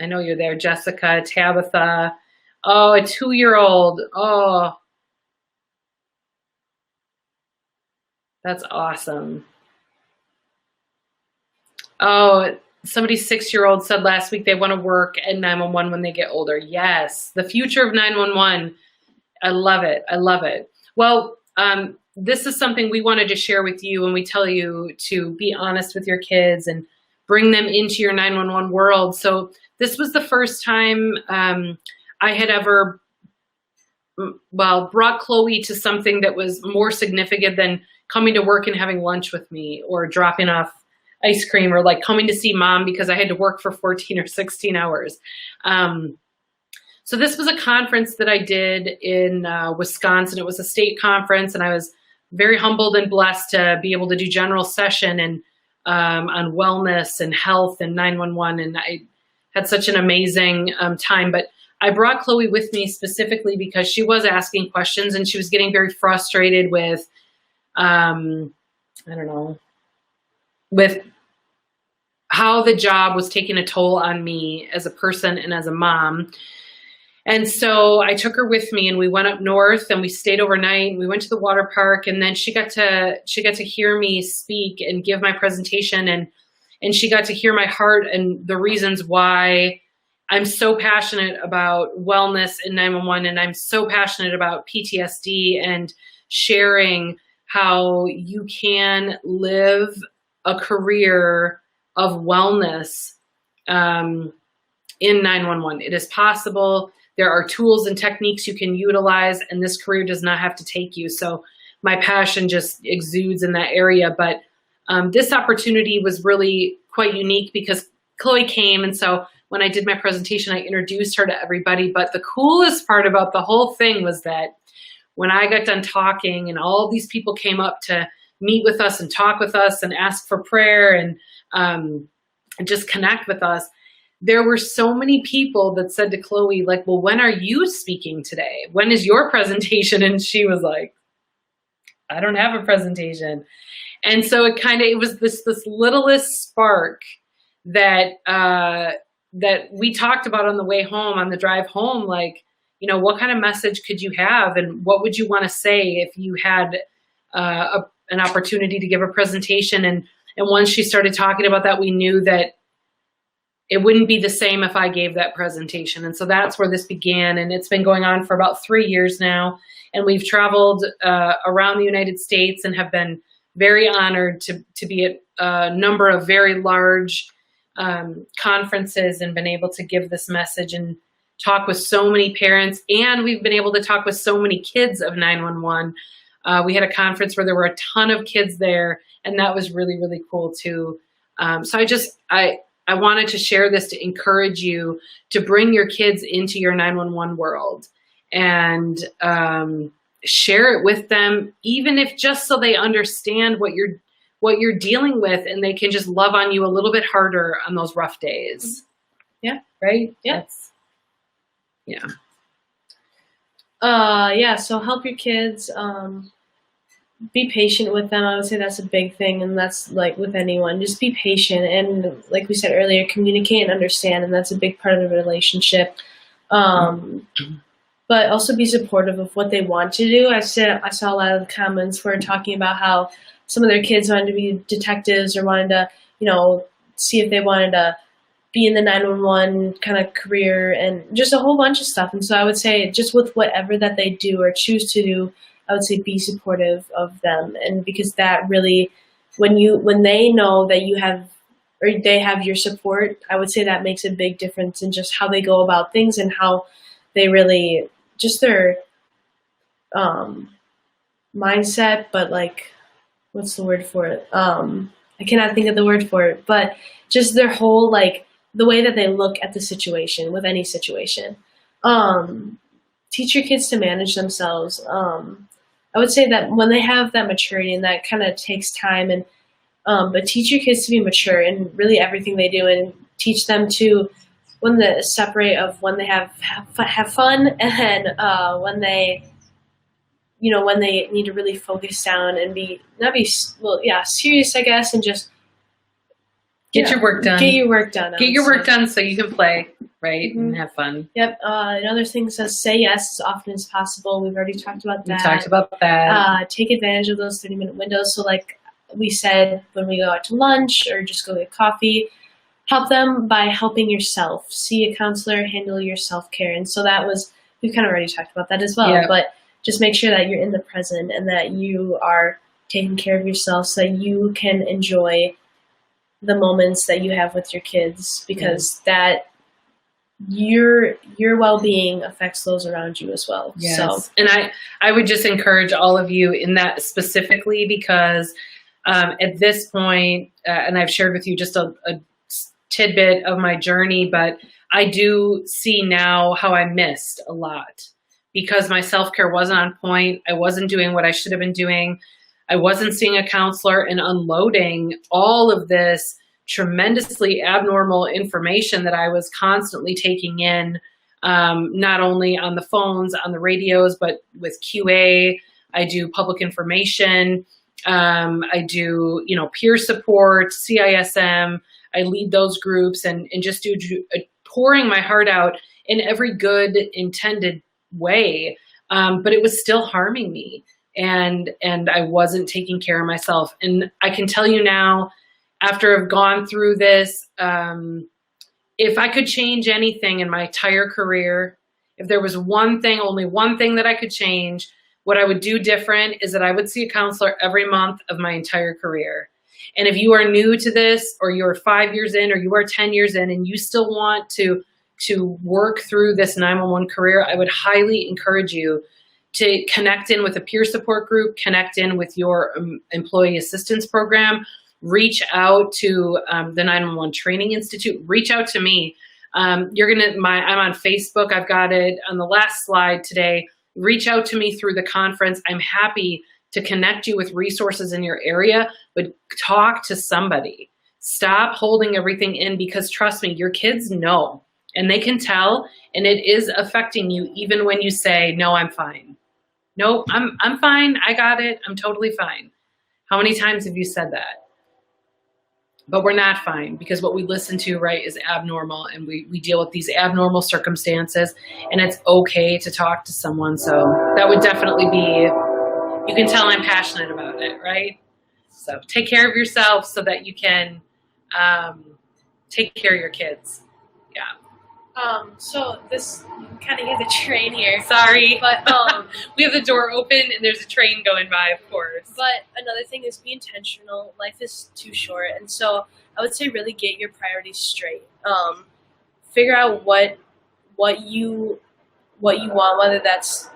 B: I know you're there. Jessica, Tabitha. Oh, a 2-year-old. Oh, that's awesome. Oh, somebody's 6-year-old said last week they want to work at 911 when they get older. Yes, the future of 911. I love it. I love it. Well, this is something we wanted to share with you, and we tell you to be honest with your kids and bring them into your 911 world. So this was the first time I had ever, brought Chloe to something that was more significant than coming to work and having lunch with me or dropping off ice cream or like coming to see mom because I had to work for 14 or 16 hours. So this was a conference that I did in Wisconsin. It was a state conference, and I was very humbled and blessed to be able to do general session and on wellness and health and 911. And I had such an amazing time. But I brought Chloe with me specifically because she was asking questions and she was getting very frustrated with, with how the job was taking a toll on me as a person and as a mom. And so I took her with me and we went up north and we stayed overnight. We went to the water park, and then she got to hear me speak and give my presentation, and she got to hear my heart and the reasons why I'm so passionate about wellness in 911, and I'm so passionate about PTSD and sharing how you can live a career of wellness in 911. It is possible. There are tools and techniques you can utilize, and this career does not have to take you. So my passion just exudes in that area. But this opportunity was really quite unique because Chloe came, and so when I did my presentation, I introduced her to everybody. But the coolest part about the whole thing was that when I got done talking and all these people came up to meet with us and talk with us and ask for prayer and just connect with us, there were so many people that said to Chloe, like, well, when are you speaking today? When is your presentation? And she was like, I don't have a presentation. And so it was this littlest spark that that we talked about on the way home, on the drive home, like, what kind of message could you have, and what would you want to say if you had an opportunity to give a presentation? And once she started talking about that, we knew that it wouldn't be the same if I gave that presentation. And so that's where this began, and it's been going on for about 3 years now. And we've traveled around the United States and have been very honored to be at a number of very large conferences and been able to give this message and talk with so many parents. And we've been able to talk with so many kids of 911. We had a conference where there were a ton of kids there, and that was really, really cool too. So I wanted to share this to encourage you to bring your kids into your 911 world and share it with them, even if just so they understand what you're dealing with, and they can just love on you a little bit harder on those rough days. Yeah. Right?
C: Yeah.
B: Yeah.
C: So help your kids. Be patient with them. I would say that's a big thing, and that's like with anyone. Just be patient, and like we said earlier, communicate and understand, and that's a big part of the relationship. But also be supportive of what they want to do. I saw a lot of the comments were talking about how some of their kids wanted to be detectives or wanted to, see if they wanted to be in the 911 kind of career and just a whole bunch of stuff. And so I would say just with whatever that they do or choose to do, I would say be supportive of them. And because that really, when they know that you have, or they have your support, I would say that makes a big difference in just how they go about things and how they really, just their mindset, but like, what's the word for it? I cannot think of the word for it, but just their whole, like, the way that they look at the situation, with any situation. Teach your kids to manage themselves. I would say that when they have that maturity, and that kind of takes time, and but teach your kids to be mature in really everything they do, and teach them to separate of when they have fun and when they, when they need to really focus down and serious, I guess, and just
B: Get your work done.
C: Get your work done.
B: Get your work done so you can play, right, and have fun.
C: Yep. Another thing says say yes as often as possible. We've already talked about that.
B: We talked about that.
C: Take advantage of those 30-minute windows. So like we said, when we go out to lunch or just go get coffee, help them by helping yourself. See a counselor, handle your self-care. And so we kind of already talked about that as well.
B: Yeah.
C: But just make sure that you're in the present and that you are taking care of yourself so that you can enjoy the moments that you have with your kids, because that your well-being affects those around you as well.
B: Yes.
C: So,
B: and I would just encourage all of you in that specifically, because at this point, and I've shared with you just a tidbit of my journey, but I do see now how I missed a lot because my self-care wasn't on point. I wasn't doing what I should have been doing. I wasn't seeing a counselor and unloading all of this tremendously abnormal information that I was constantly taking in, not only on the phones, on the radios, but with QA. I do public information. I do, peer support, CISM. I lead those groups and just pouring my heart out in every good intended way. But it was still harming me. And I wasn't taking care of myself. And I can tell you now, after I've gone through this, if I could change anything in my entire career, if there was only one thing that I could change, what I would do different is that I would see a counselor every month of my entire career. And if you are new to this, or you're 5 years in, or you are 10 years in, and you still want to work through this 911 career, I would highly encourage you to connect in with a peer support group, connect in with your employee assistance program, reach out to the 911 Training Institute, reach out to me. I'm on Facebook. I've got it on the last slide today. Reach out to me through the conference. I'm happy to connect you with resources in your area, but talk to somebody. Stop holding everything in, because trust me, your kids know and they can tell, and it is affecting you even when you say, no, I'm fine. No, I'm fine. I got it. I'm totally fine. How many times have you said that? But we're not fine, because what we listen to, right, is abnormal, and we deal with these abnormal circumstances, and it's okay to talk to someone. So that would definitely be, you can tell I'm passionate about it, right? So take care of yourself so that you can take care of your kids. Yeah.
C: So this, you kind of hear the train here.
B: Sorry,
C: But
B: we have the door open and there's a train going by, of course.
C: But another thing is be intentional. Life is too short, and so I would say really get your priorities straight. Figure out what you want, whether that's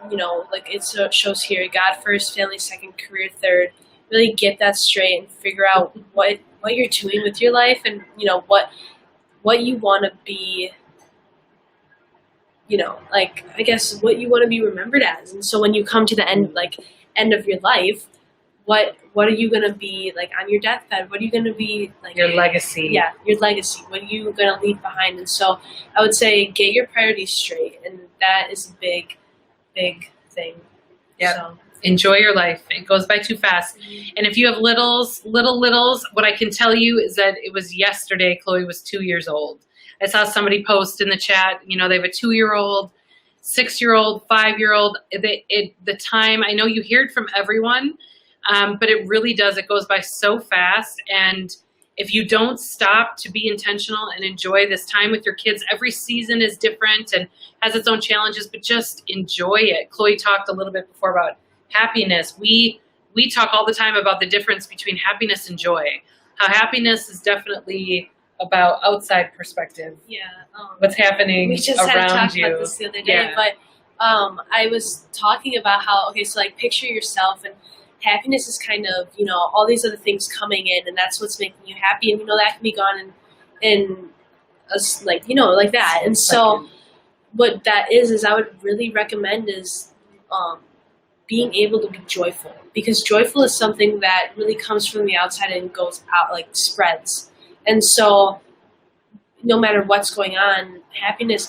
C: like it shows here, God first, family second, career third. Really get that straight and figure out what you're doing with your life, and what you want to be. Like, I guess what you want to be remembered as. And so when you come to the end of your life, what are you going to be like on your deathbed? What are you going to be like?
B: Your legacy.
C: Yeah, your legacy. What are you going to leave behind? And so I would say get your priorities straight, and that is a big, big thing.
B: Yeah.
C: So.
B: Enjoy your life. It goes by too fast. And if you have little littles, what I can tell you is that it was yesterday Chloe was 2 years old. I saw somebody post in the chat, they have a 2-year-old, 6-year-old, 5-year-old. The time, I know you hear it from everyone, but it really does. It goes by so fast. And if you don't stop to be intentional and enjoy this time with your kids, every season is different and has its own challenges, but just enjoy it. Chloe talked a little bit before about happiness. We talk all the time about the difference between happiness and joy. How happiness is definitely about outside perspective.
C: Yeah.
B: What's happening
C: We just had
B: around
C: talked
B: you.
C: about this the other day,
B: Yeah.
C: but I was talking about how, okay, so like picture yourself, and happiness is kind of, all these other things coming in, and that's what's making you happy, and that can be gone in like that. And so what that is I would really recommend is being able to be joyful, because joyful is something that really comes from the outside and goes out, like spreads. And so no matter what's going on, happiness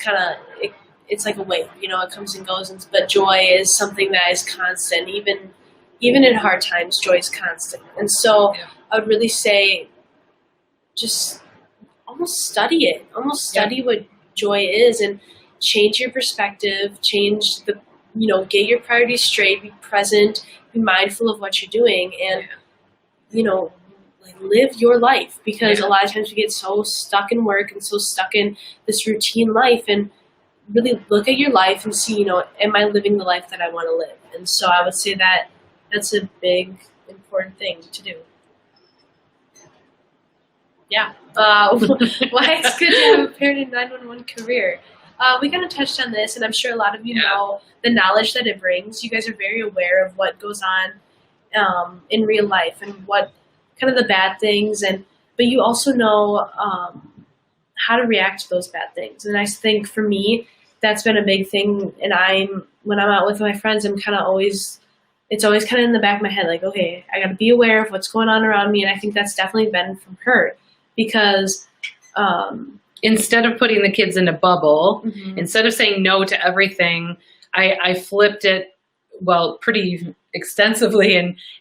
C: it's like a wave, it comes and goes. But joy is something that is constant, even in hard times, joy is constant. And so I would really say just almost study it, what joy is, and change your perspective, get your priorities straight, be present, be mindful of what you're doing, and, live your life, because a lot of times we get so stuck in work and so stuck in this routine life, and really look at your life and see, am I living the life that I want to live? And so I would say that that's a big, important thing to do. Yeah. Why it's good to have a parent in 911 career. We kind of touched on this, and I'm sure a lot of you know the knowledge that it brings. You guys are very aware of what goes on in real life and what kind of the bad things, but you also know how to react to those bad things. And I think for me, that's been a big thing. And when I'm out with my friends, it's always kind of in the back of my head, like, okay, I got to be aware of what's going on around me. And I think that's definitely been from her, because
B: instead of putting the kids in a bubble, instead of saying no to everything, I flipped it, pretty extensively.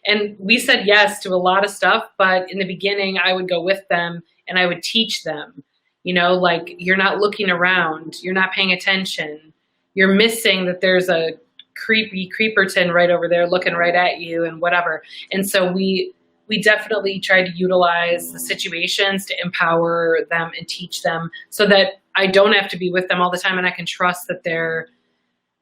B: And we said yes to a lot of stuff, but in the beginning I would go with them and I would teach them, like, you're not looking around, you're not paying attention, you're missing that there's a creepy creeperton right over there looking right at you and whatever. And so we definitely try to utilize the situations to empower them and teach them, so that I don't have to be with them all the time, and I can trust that they're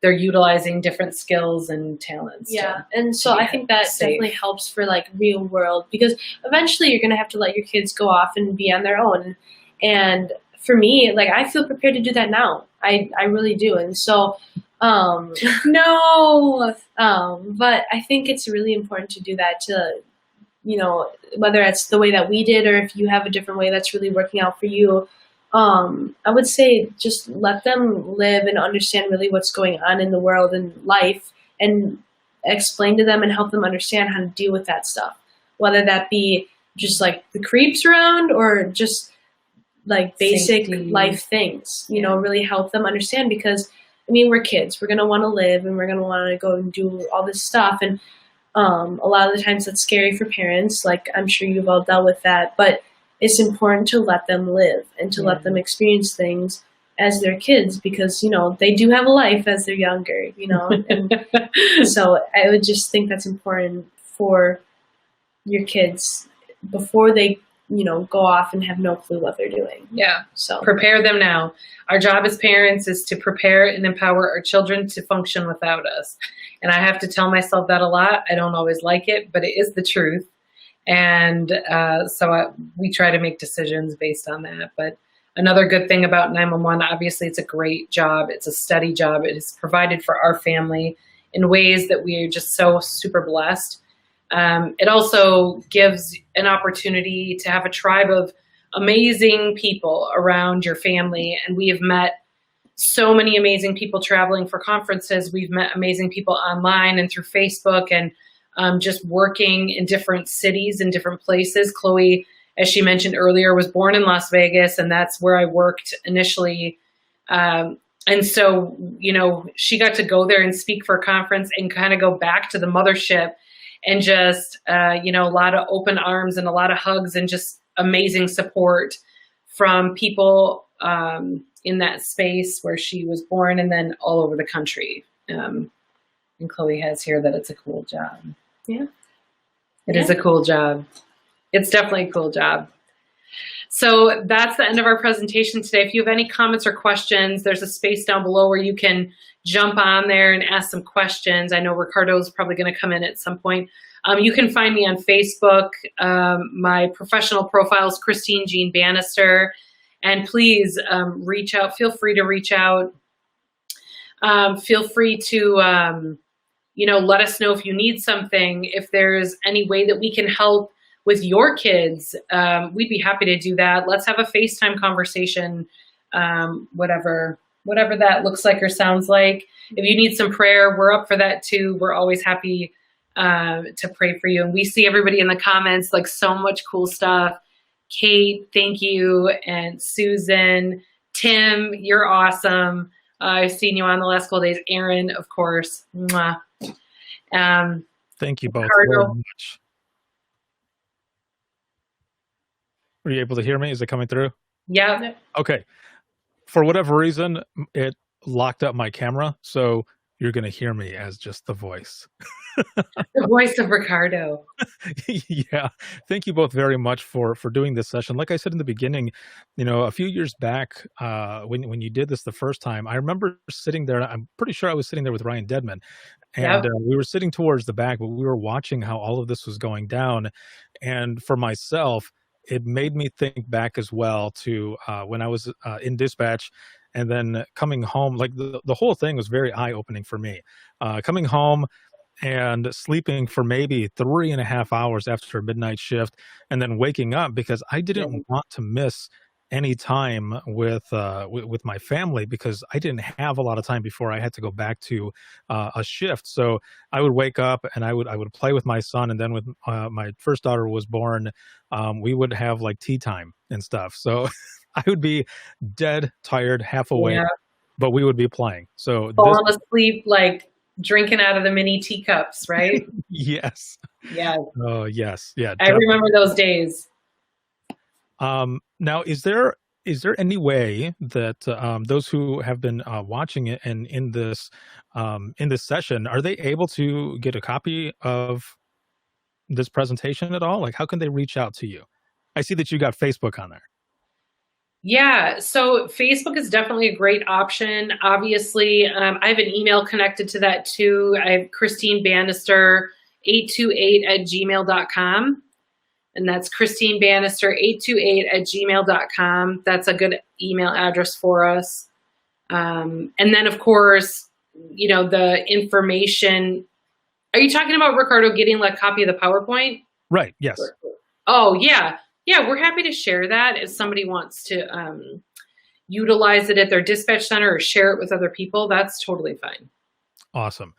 B: utilizing different skills and talents.
C: Yeah. And so I think that definitely helps for like real world, because eventually you're going to have to let your kids go off and be on their own. And for me, like, I feel prepared to do that now. I really do. And so, no, but I think it's really important to do that, to, whether it's the way that we did, or if you have a different way that's really working out for you. I would say just let them live and understand really what's going on in the world and life, and explain to them and help them understand how to deal with that stuff, whether that be just like the creeps around, or just like basic safety life things, really help them understand, because we're kids, we're going to want to live, and we're going to want to go and do all this stuff. And a lot of the times that's scary for parents. Like, I'm sure you've all dealt with that, but it's important to let them live and to let them experience things as their kids, because, they do have a life as they're younger, and so I would just think that's important for your kids before they, go off and have no clue what they're doing.
B: Yeah.
C: So
B: prepare them now. Our job as parents is to prepare and empower our children to function without us. And I have to tell myself that a lot. I don't always like it, but it is the truth. And we try to make decisions based on that. But another good thing about 911, obviously it's a great job. It's a steady job. It is provided for our family in ways that we are just so super blessed. It also gives an opportunity to have a tribe of amazing people around your family. And we have met so many amazing people traveling for conferences. We've met amazing people online and through Facebook, and just working in different cities and different places. Chloe, as she mentioned earlier, was born in Las Vegas, and that's where I worked initially. And so, she got to go there and speak for a conference and kind of go back to the mothership, and just, a lot of open arms and a lot of hugs and just amazing support from people in that space where she was born, and then all over the country. And Chloe has here that it's a cool job.
C: Yeah.
B: It is a cool job. It's definitely a cool job. So that's the end of our presentation today. If you have any comments or questions, there's a space down below where you can jump on there and ask some questions. I know Ricardo's probably going to come in at some point. You can find me on Facebook. My professional profile is Christine Jean Bannister. And please reach out. Feel free to reach out. Feel free to, let us know if you need something. If there's any way that we can help with your kids, we'd be happy to do that. Let's have a FaceTime conversation, whatever that looks like or sounds like. If you need some prayer, we're up for that too. We're always happy to pray for you. And we see everybody in the comments, like so much cool stuff. Kate, thank you. And Susan, Tim, you're awesome. I've seen you on the last couple of days. Aaron, of course. Mwah.
A: Thank you both
B: Ricardo.
A: very much. Were you able to hear me? Is it coming through?
B: Yeah.
A: Okay. For whatever reason, it locked up my camera, so you're going to hear me as just the voice.
B: The voice of Ricardo.
A: Yeah. Thank you both very much for doing this session. Like I said in the beginning, a few years back, when you did this the first time, I remember sitting there. I'm pretty sure I was sitting there with Ryan Dedman, and we were sitting towards the back, but we were watching how all of this was going down. And for myself, it made me think back as well to when I was in dispatch and then coming home. Like the whole thing was very eye-opening for me. Coming home and sleeping for maybe 3.5 hours after a midnight shift, and then waking up because I didn't want to miss any time with my family, because I didn't have a lot of time before I had to go back to a shift. So I would wake up and I would play with my son, and then when my first daughter was born, we would have like tea time and stuff. So I would be dead tired, half awake, but we would be playing. So
B: falling asleep, like drinking out of the mini teacups, right?
A: Yes.
B: Yeah.
A: Oh yes. Yeah.
B: I remember those days.
A: Now, is there any way that those who have been watching it and in this session, are they able to get a copy of this presentation at all? Like, how can they reach out to you? I see that you got Facebook on there.
B: Yeah, so Facebook is definitely a great option. Obviously, I have an email connected to that too. I have Christine Bannister 828@gmail.com. And that's Christine Bannister 828@gmail.com. That's a good email address for us. And then, of course, the information. Are you talking about, Ricardo, getting a copy of the PowerPoint?
A: Right. Yes.
B: Oh, yeah. Yeah, we're happy to share that if somebody wants to utilize it at their dispatch center or share it with other people. That's totally fine.
A: Awesome.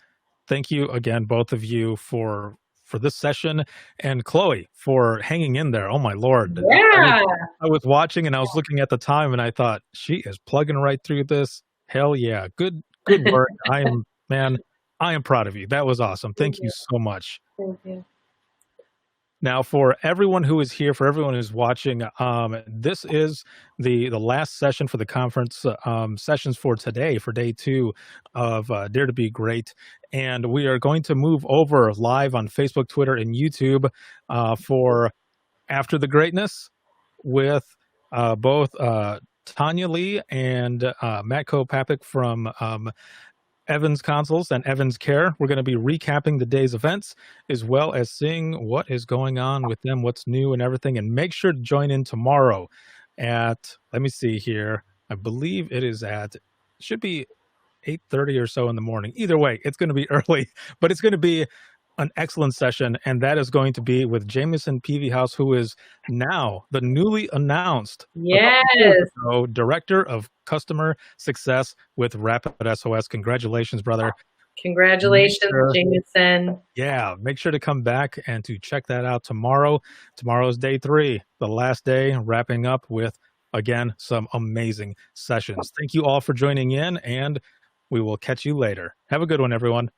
A: Thank you again, both of you, for this session, and Chloe for hanging in there. Oh my Lord.
B: Yeah.
A: I was watching and I was looking at the time and I thought, she is plugging right through this. Hell yeah. Good work. I am proud of you. That was awesome. Thank you so much.
C: Thank you.
A: Now, for everyone who is here, for everyone who's watching, this is the last session for the conference sessions for today, for day 2 of Dare to Be Great. And we are going to move over live on Facebook, Twitter, and YouTube for After the Greatness with both Tanya Lee and Matt Kopapik from Evans Consoles and Evans Care. We're going to be recapping the day's events, as well as seeing what is going on with them, what's new and everything. And make sure to join in tomorrow at, let me see here, I believe it should be 8:30 or so in the morning. Either way, it's going to be early, but it's going to be an excellent session. And that is going to be with Jameson Peavyhouse, who is now the newly announced Director of Customer Success with Rapid SOS. Congratulations, brother.
B: Congratulations, Jameson.
A: Yeah, make sure to come back and to check that out tomorrow. Tomorrow's day 3, the last day, wrapping up with, again, some amazing sessions. Thank you all for joining in, and we will catch you later. Have a good one, everyone.